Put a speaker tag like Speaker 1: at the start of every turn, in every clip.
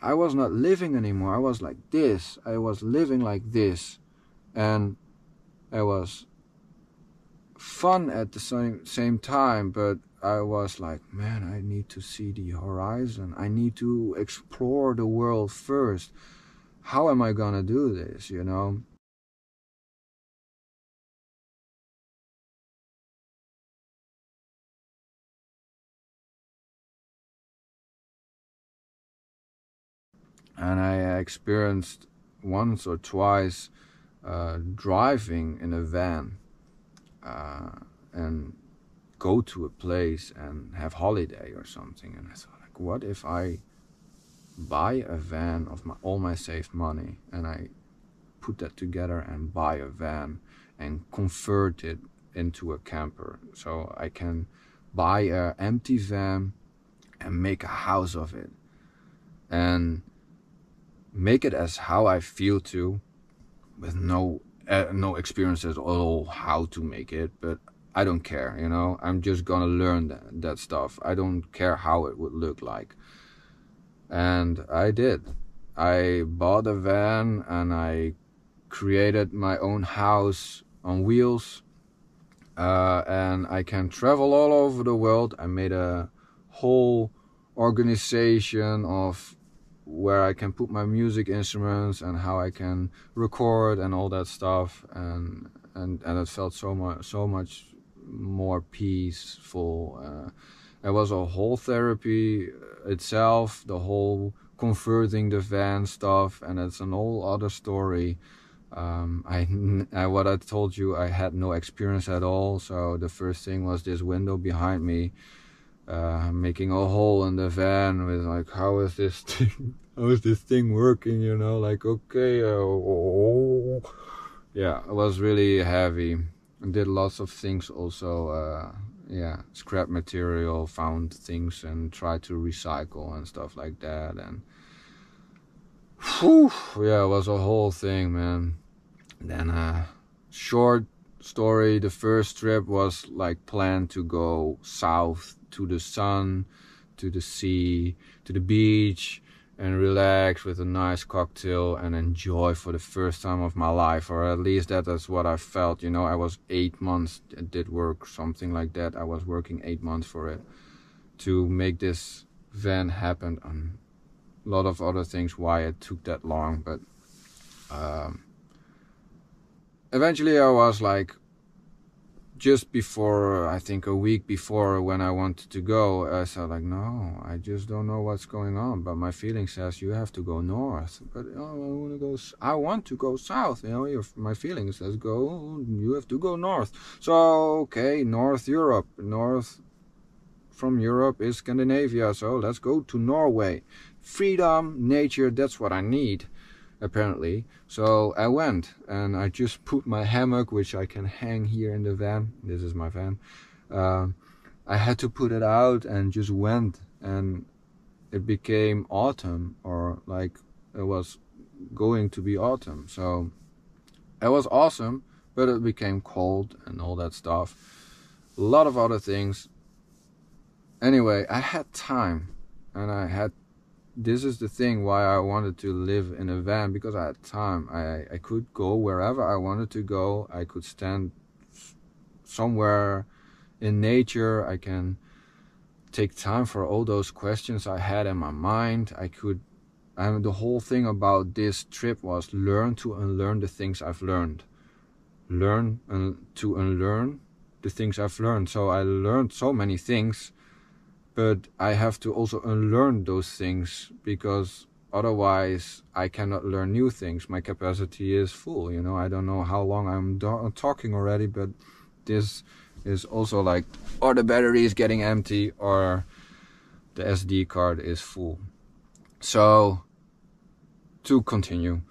Speaker 1: I was not living anymore. I was like this. I was living like this. And it was fun at the same time, but I was like, man, I need to see the horizon. I need to explore the world first. How am I gonna do this, you know? And I experienced once or twice driving in a van and go to a place and have holiday or something. And I thought, like, what if I buy a van of all my saved money, and I put that together and buy a van and convert it into a camper, so I can buy an empty van and make a house of it and make it as how I feel to, with no experience at all how to make it, but I don't care, you know. I'm just gonna learn that stuff. I don't care how it would look like. And I did. I bought a van and I created my own house on wheels, and I can travel all over the world. I made a whole organization of where I can put my music instruments and how I can record and all that stuff, and it felt so much more peaceful. It was a whole therapy itself, the whole converting the van stuff, and it's an whole other story. What I told you, I had no experience at all, so the first thing was this window behind me, making a hole in the van with like, how is this thing working, you know, like, okay, yeah, it was really heavy. I did lots of things also, yeah, scrap material, found things and tried to recycle and stuff like that, and whew, yeah, it was a whole thing, man. Then short story, the first trip was like planned to go south to the sun, to the sea, to the beach, and relax with a nice cocktail and enjoy for the first time of my life, or at least that is what I felt, you know. I was 8 months, it did work, something like that. I was working 8 months for it to make this van happen, and a lot of other things why it took that long, but eventually I was like, just before, I think a week before when I wanted to go, I said like, no, I just don't know what's going on, but my feeling says you have to go north. But I want to go south, you know. My feeling says you have to go north. So okay, North Europe, north from Europe is Scandinavia, so let's go to Norway. Freedom, nature, that's what I need, apparently. So I went and I just put my hammock, which I can hang here in the van. This is my van. I had to put it out and just went, and it became autumn, or like it was going to be autumn. So it was awesome, but it became cold and all that stuff. A lot of other things. Anyway, I had time, and this is the thing why I wanted to live in a van, because I had time. I could go wherever I wanted to go. I could stand somewhere in nature. I can take time for all those questions I had in my mind. The whole thing about this trip was learn to unlearn the things I've learned. Learn to unlearn the things I've learned. So I learned so many things, but I have to also unlearn those things, because otherwise I cannot learn new things. My capacity is full, you know. I don't know how long I'm talking already, but this is also like, or the battery is getting empty, or the SD card is full. So to continue,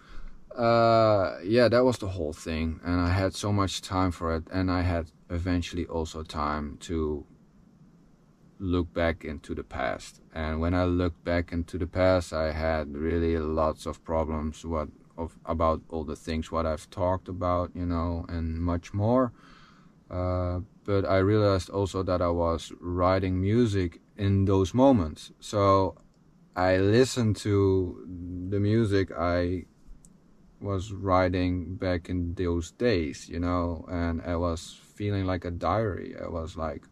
Speaker 1: yeah, that was the whole thing, and I had so much time for it, and I had eventually also time to look back into the past. And when I looked back into the past, I had really lots of problems about all the things what I've talked about, you know, and much more. But I realized also that I was writing music in those moments. So I listened to the music I was writing back in those days, you know, and I was feeling like a diary. I was like,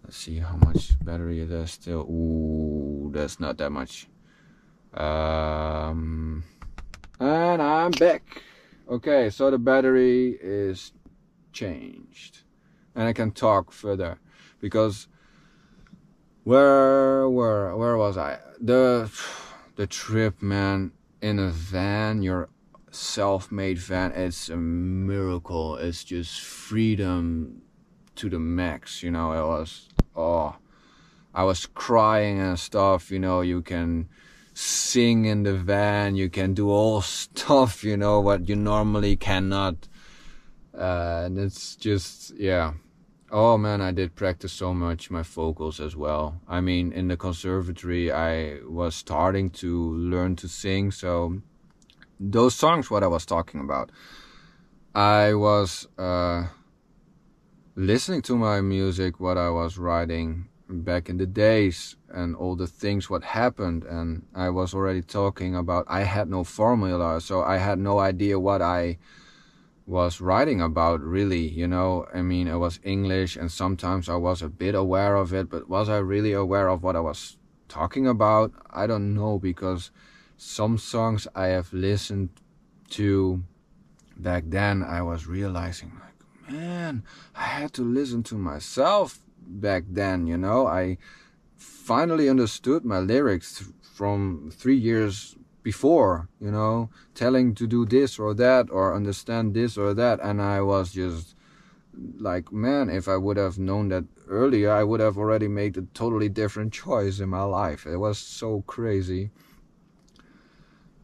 Speaker 1: let's see how much battery it is still. Ooh, that's not that much. And I'm back. Okay, so the battery is changed, and I can talk further, because where was I? The trip, man, in a van, your self-made van, it's a miracle. It's just freedom to the max, you know. It was, oh, I was crying and stuff, you know. You can sing in the van, you can do all stuff, you know, what you normally cannot. And it's just, yeah. Oh man, I did practice so much my vocals as well. I mean, in the conservatory, I was starting to learn to sing, so those songs what I was talking about, I was listening to my music, what I was writing back in the days, and all the things what happened. And I was already talking about, I had no formula, so I had no idea what I was writing about, really, you know. I mean, it was English, and sometimes I was a bit aware of it, but was I really aware of what I was talking about? I don't know, because some songs I have listened to back then, I was realizing, like, man, I had to listen to myself back then, you know. I finally understood my lyrics from 3 years before, you know, telling to do this or that, or understand this or that. And I was just like, man, if I would have known that earlier, I would have already made a totally different choice in my life. It was so crazy.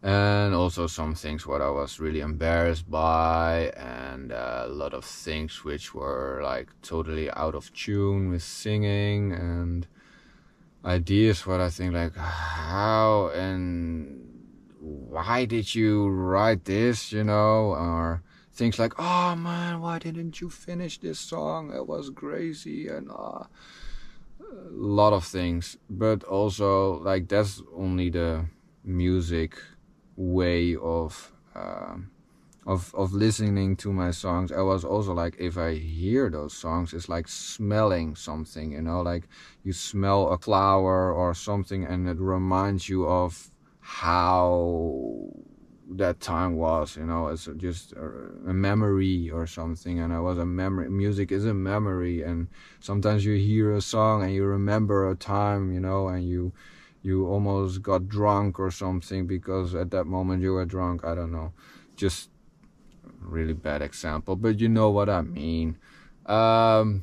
Speaker 1: And also some things what I was really embarrassed by, and a lot of things which were like totally out of tune with singing, and ideas what I think like, how and why did you write this, you know, or things like, oh man, why didn't you finish this song? It was crazy, and a lot of things. But also, like, that's only the music way of listening to my songs. I was also like, if I hear those songs, it's like smelling something, you know, like you smell a flower or something, and it reminds you of how that time was, you know. It's just a memory or something. And I was a memory. Music is a memory, and sometimes you hear a song and you remember a time, you know, and you almost got drunk or something because at that moment you were drunk. I don't know, just really bad example, but you know what I mean. Or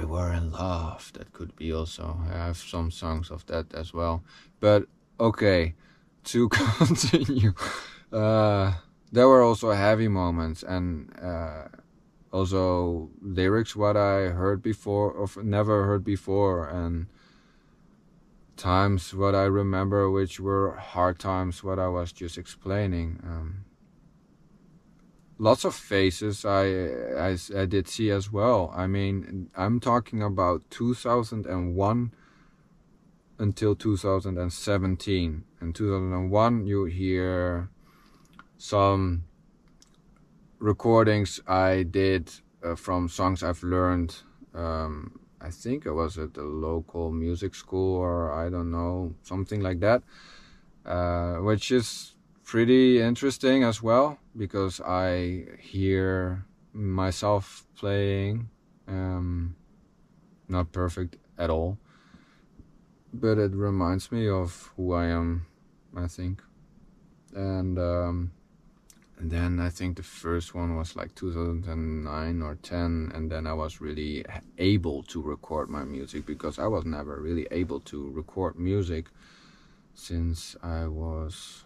Speaker 1: you were in love, that could be also. I have some songs of that as well. But okay, to continue, there were also heavy moments, and also lyrics what I heard before or never heard before, and times what I remember which were hard times what I was just explaining. Lots of phases I did see as well. I mean, I'm talking about 2001 until 2017. In 2001 you hear some recordings I did from songs I've learned. I think it was at the local music school, or I don't know, something like that, which is pretty interesting as well, because I hear myself playing, not perfect at all, but it reminds me of who I am, I think. And then I think the first one was like 2009 or 10, and then I was really able to record my music, because I was never really able to record music since I was,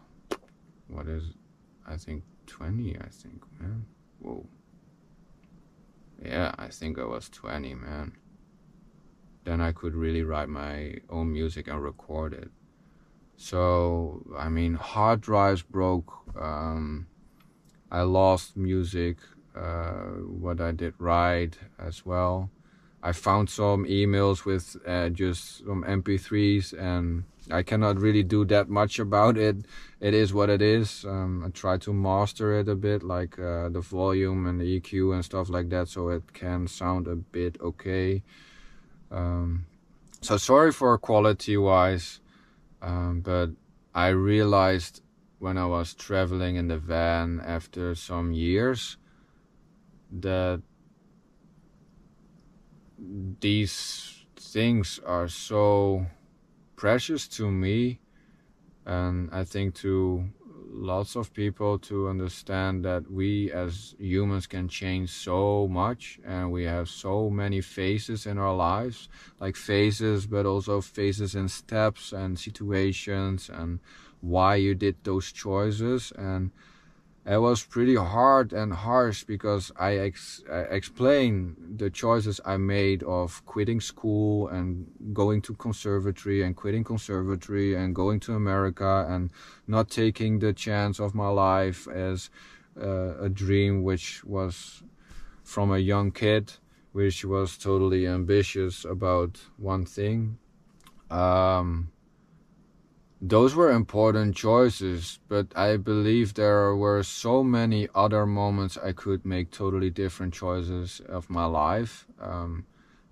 Speaker 1: I think 20, I think, man. Whoa. Yeah, I think I was 20, man. Then I could really write my own music and record it. So, I mean, hard drives broke, I lost music, what I did write as well. I found some emails with just some MP3s, and I cannot really do that much about it. It is what it is. I try to master it a bit, like the volume and the EQ and stuff like that, so it can sound a bit okay. So sorry for quality wise, but I realized when I was traveling in the van after some years that these things are so precious to me, and I think to lots of people, to understand that we as humans can change so much, and we have so many phases in our lives, like phases, but also phases in steps and situations, and why you did those choices. And it was pretty hard and harsh, because I explained the choices I made of quitting school and going to conservatory, and quitting conservatory and going to America, and not taking the chance of my life as a dream which was from a young kid, which was totally ambitious about one thing. Those were important choices, but I believe there were so many other moments I could make totally different choices of my life.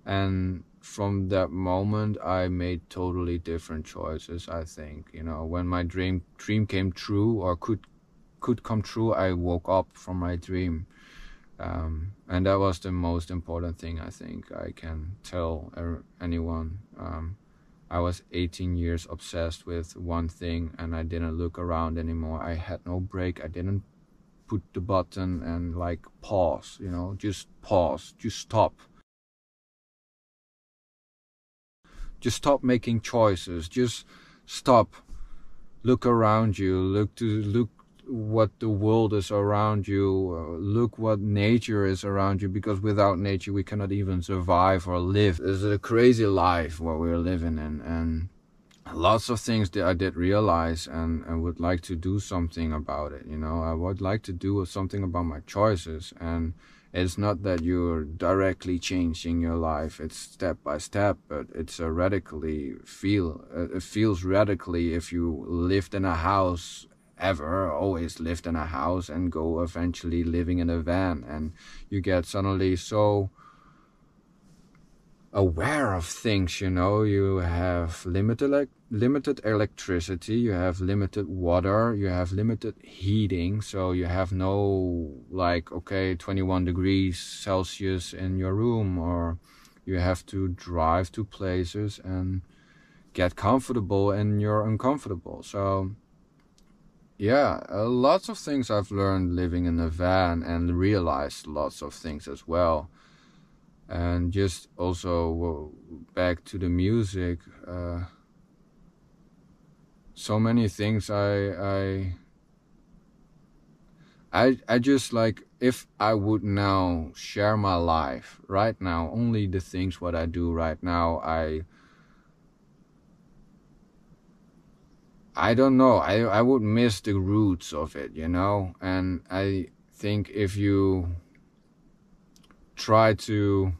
Speaker 1: And from that moment, I made totally different choices, I think. You know, when my dream came true, or could come true, I woke up from my dream. And that was the most important thing, I think, I can tell anyone. I was 18 years obsessed with one thing, and I didn't look around anymore. I had no break. I didn't put the button and like pause, you know, just pause, just stop. Just stop making choices. Just stop. Look around you. Look what the world is around you. Look what nature is around you, because without nature we cannot even survive or live. It's a crazy life what we're living in, and lots of things that I did realize, and would like to do something about it. You know, I would like to do something about my choices, and it's not that you're directly changing your life, it's step by step, but it's a radically it feels radically if you lived in a house always lived in a house, and go eventually living in a van, and you get suddenly so aware of things, you know. You have limited electricity, you have limited water, you have limited heating, so you have no, like, okay, 21 degrees Celsius in your room, or you have to drive to places and get comfortable, and you're uncomfortable. So yeah, lots of things I've learned living in a van, and realized lots of things as well. And just also back to the music, so many things I just, like, if I would now share my life right now, only the things what I do right now, I don't know, I would miss the roots of it, you know. And I think if you try to,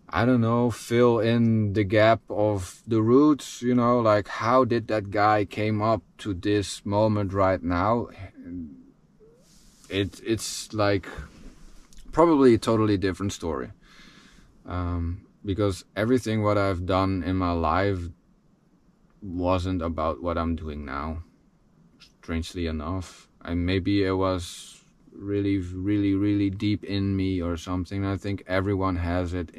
Speaker 1: I don't know, fill in the gap of the roots, you know, like how did that guy came up to this moment right now, it's like probably a totally different story, because everything what I've done in my life wasn't about what I'm doing now, strangely enough. And maybe it was really deep in me or something. I think everyone has it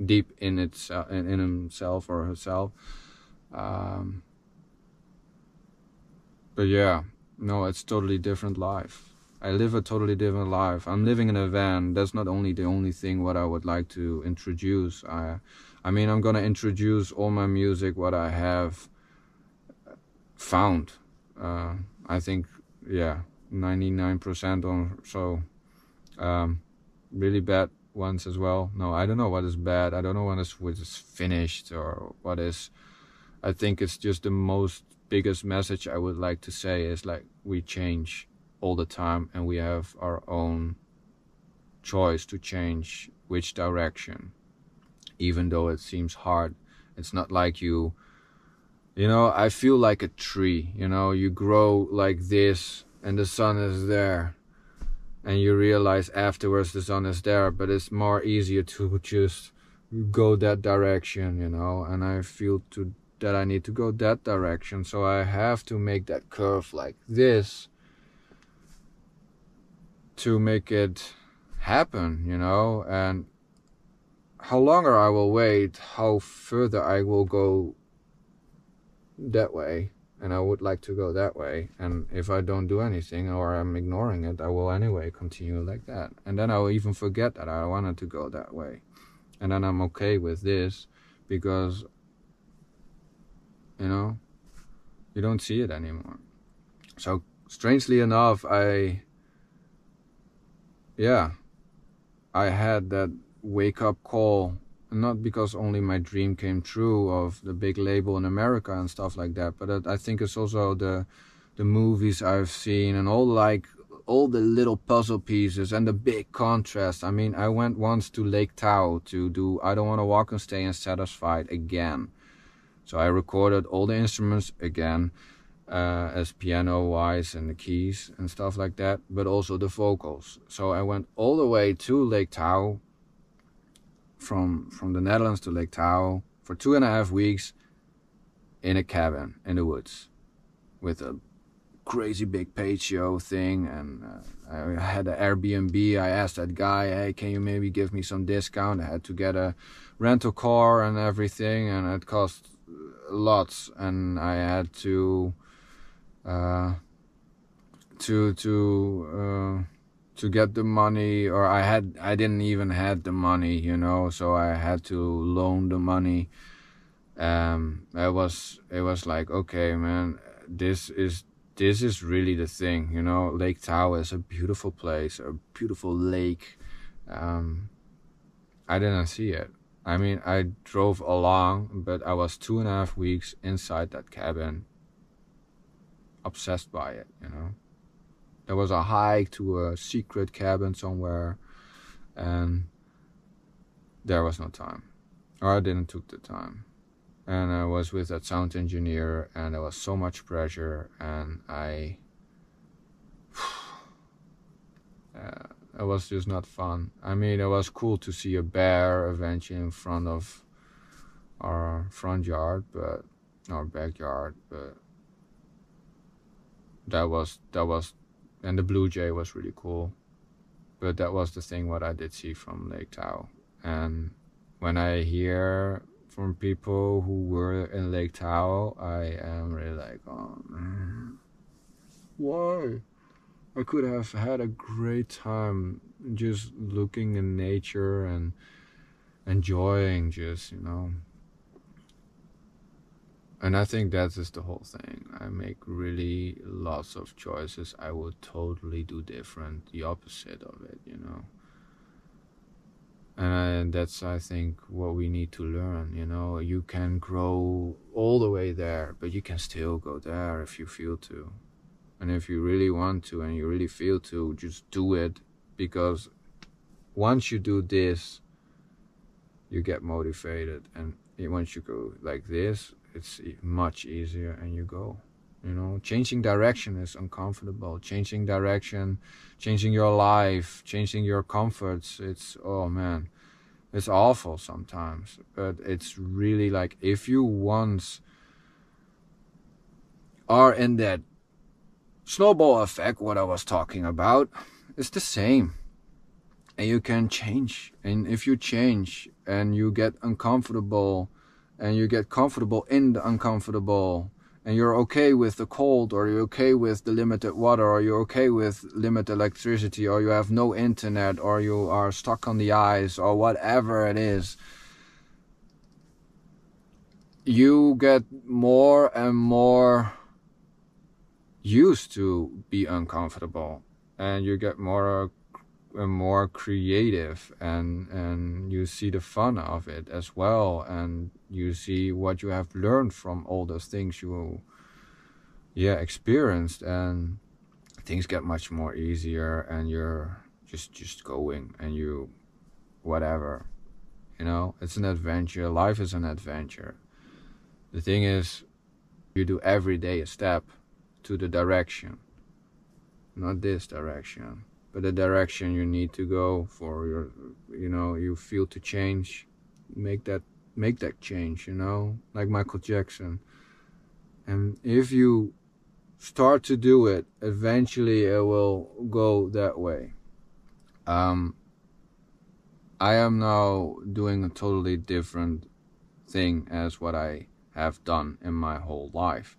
Speaker 1: deep in itself, in himself or herself. But yeah, no, it's totally different life. I live a totally different life. I'm living in a van. That's not only the only thing what I would like to introduce. I mean, I'm gonna introduce all my music what I have found. I think, yeah, 99% or so. Really bad ones as well. No, I don't know what is bad. I don't know what is finished or what is. I think it's just the biggest message I would like to say is, like, we change all the time, and we have our own choice to change which direction, even though it seems hard. It's not like you know, I feel like a tree, you know, you grow like this and the sun is there, and you realize afterwards the sun is there, but it's more easier to just go that direction, you know, and I feel that I need to go that direction, so I have to make that curve like this to make it happen, you know. And how longer I will wait, how further I will go that way, and I would like to go that way, and if I don't do anything or I'm ignoring it, I will anyway continue like that, and then I will even forget that I wanted to go that way, and then I'm okay with this, because, you know, you don't see it anymore. So strangely enough, I had that wake-up call, not because only my dream came true of the big label in America and stuff like that, but I think it's also the movies I've seen and all the little puzzle pieces and the big contrast. I mean, I went once to Lake Tahoe to do I Don't Want to Walk and Stay Unsatisfied again. So I recorded all the instruments again, as piano-wise and the keys and stuff like that, but also the vocals. So I went all the way to Lake Tahoe, from the Netherlands to Lake Tahoe, for 2.5 weeks in a cabin in the woods with a crazy big patio thing, and I had an Airbnb. I asked that guy, hey, can you maybe give me some discount? I had to get a rental car and everything, and it cost lots, and I had to get the money, or I didn't even have the money, you know, so I had to loan the money. It was like, okay, man, this is really the thing, you know. Lake Tahoe is a beautiful place, a beautiful lake. I didn't see it. I mean, I drove along, but I was 2.5 weeks inside that cabin, obsessed by it, you know. There was a hike to a secret cabin somewhere, and there was no time, or I didn't took the time. And I was with that sound engineer, and there was so much pressure, and it was just not fun. I mean, it was cool to see a bear eventually in front of our front yard, but our backyard, but that was, and the blue jay was really cool. But that was the thing what I did see from Lake Tahoe. And when I hear from people who were in Lake Tahoe, I am really like, oh man, why? I could have had a great time just looking in nature and enjoying, just, you know. And I think that is the whole thing. I make really lots of choices I would totally do different, the opposite of it, you know. And that's, I think, what we need to learn, you know. You can grow all the way there, but you can still go there if you feel to. And if you really want to and you really feel to, just do it. Because once you do this, you get motivated. And once you go like this, it's much easier, and you go. You know, changing direction is uncomfortable. Changing direction, changing your life, changing your comforts, it's, oh man, it's awful sometimes. But it's really like, if you once are in that snowball effect, what I was talking about, it's the same. And you can change. And if you change and you get uncomfortable, and you get comfortable in the uncomfortable, and you're okay with the cold, or you're okay with the limited water, or you're okay with limited electricity, or you have no internet, or you are stuck on the ice, or whatever it is, you get more and more used to be uncomfortable, and you get more and more creative, and you see the fun of it as well, and you see what you have learned from all those things you experienced, and things get much more easier, and you're just going, and you whatever, you know, it's an adventure. Life is an adventure. The thing is, you do every day a step to the direction, not this direction, but the direction you need to go for your, you know, you feel to change, make that change, you know, like Michael Jackson. And if you start to do it, eventually it will go that way. I am now doing a totally different thing as what I have done in my whole life.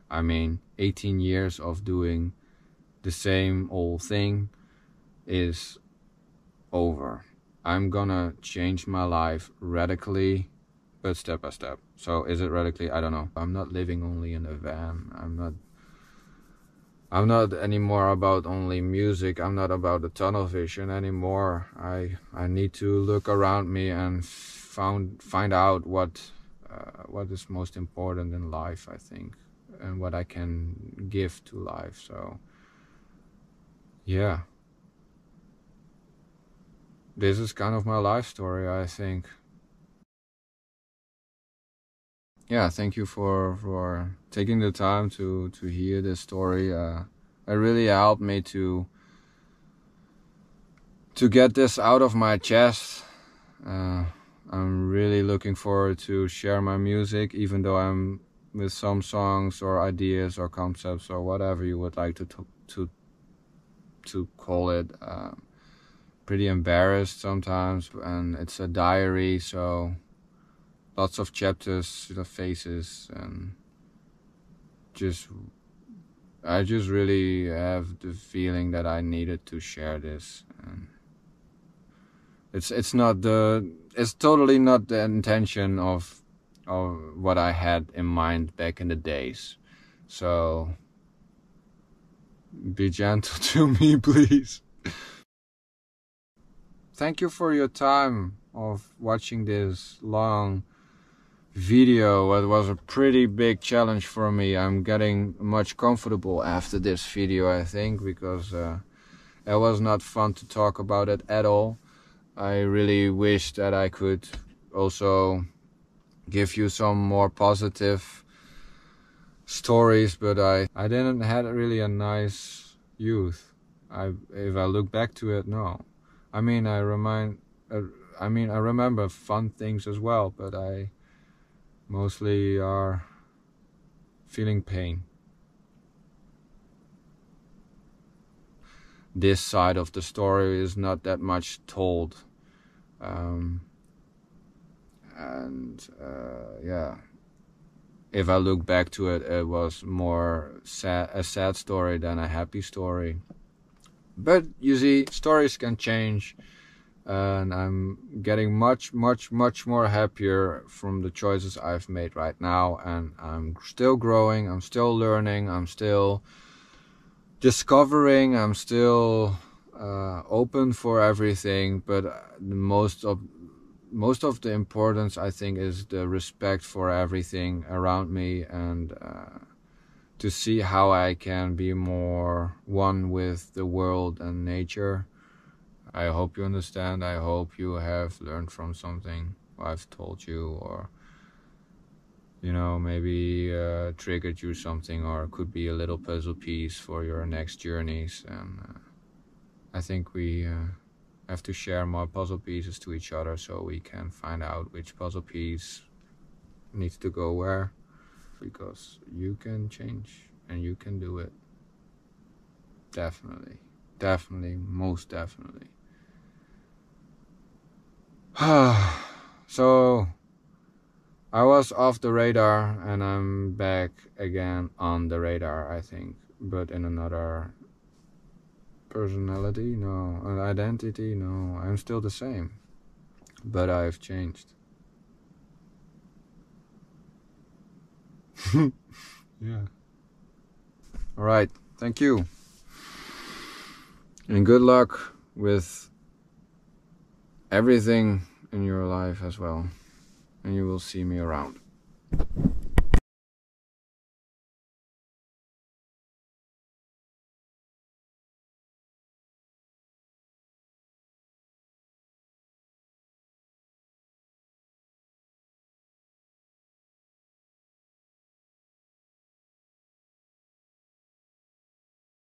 Speaker 1: I mean, 18 years of doing the same old thing is over. I'm gonna change my life radically, but step by step. So is it radically? I don't know. I'm not living only in a van. I'm not anymore about only music. I'm not about the tunnel vision anymore. I need to look around me and find out what is most important in life, I think, and what I can give to life. So yeah, this is kind of my life story, I think. Yeah, thank you for taking the time to hear this story. It really helped me to get this out of my chest. I'm really looking forward to share my music, even though I'm with some songs or ideas or concepts or whatever you would like to call it. Pretty embarrassed sometimes, and it's a diary, so lots of chapters, faces, and I just really have the feeling that I needed to share this. And it's totally not the intention of what I had in mind back in the days. So be gentle to me, please. Thank you for your time of watching this long video. It was a pretty big challenge for me. I'm getting much comfortable after this video, I think, because it was not fun to talk about it at all. I really wish that I could also give you some more positive stories, but I didn't have really a nice youth. If I look back to it, no. I mean, I remember fun things as well, but I mostly are feeling pain. This side of the story is not that much told, yeah, if I look back to it, it was more a sad story than a happy story. But you see, stories can change, and I'm getting much more happier from the choices I've made right now, and I'm still growing, I'm still learning, I'm still discovering, I'm still open for everything. But most of the importance, I think, is the respect for everything around me, and to see how I can be more one with the world and nature. I hope you understand. I hope you have learned from something I've told you, or maybe triggered you something, or could be a little puzzle piece for your next journeys. And I think we have to share more puzzle pieces to each other, so we can find out which puzzle piece needs to go where, because you can change and you can do it. Definitely, most definitely. So I was off the radar, and I'm back again on the radar, I think, but in another personality, no, an identity, no, I'm still the same, but I've changed. Yeah. Alright, thank you, and good luck with everything in your life as well, and you will see me around.